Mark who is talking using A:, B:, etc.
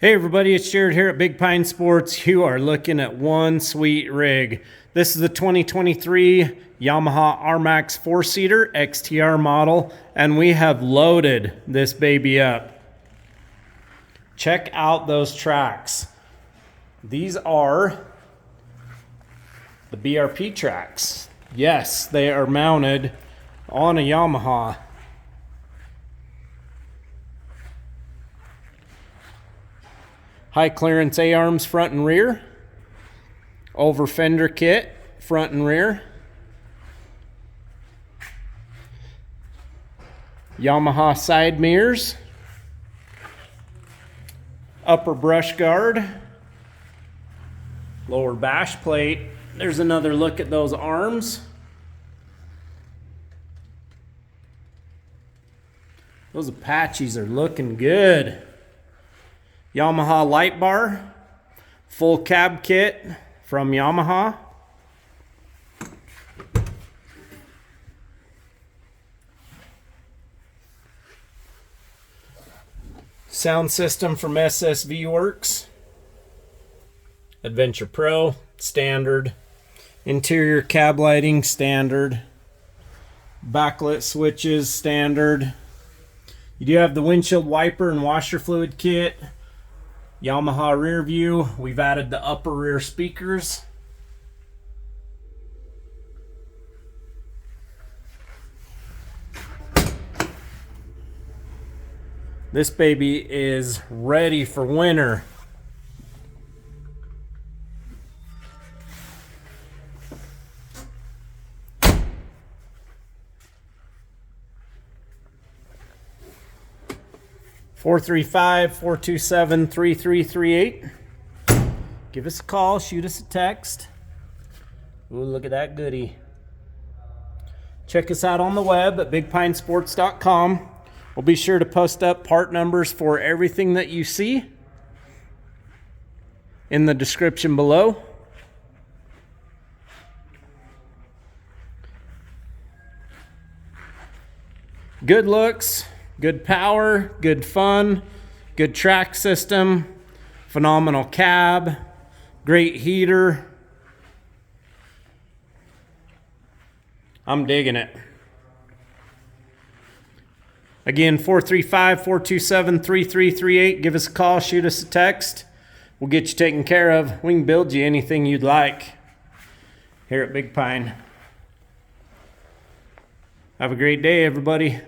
A: Hey everybody, it's Jared here at Big Pine Sports. You are looking at one sweet rig. This is the 2023 Yamaha RMAX 4-seater XTR model, and we have loaded this baby up. Check out those tracks. These are the BRP tracks. Yes, they are mounted on a Yamaha. High clearance A-arms front and rear. Over fender kit front and rear. Yamaha side mirrors. Upper brush guard. Lower bash plate. There's another look at those arms. Those Apaches are looking good. Yamaha LIGHTBAR, full cab kit from Yamaha. Sound system from SSV Works. Adventure Pro, standard. Interior cab lighting, standard. Backlit switches, standard. You do have the windshield wiper and washer fluid kit. Yamaha rear view. We've added the upper rear speakers. This baby is ready for winter. (435-427-3338). Give us a call, shoot us a text. Ooh, look at that goodie. Check us out on the web at bigpinesports.com. We'll be sure to post up part numbers for everything that you see in the description below. Good looks, good power, good fun, good track system, phenomenal cab, great heater. I'm digging it. Again, 435-427-3338. Give us a call, shoot us a text. We'll get you taken care of. We can build you anything you'd like here at Big Pine. Have a great day, everybody.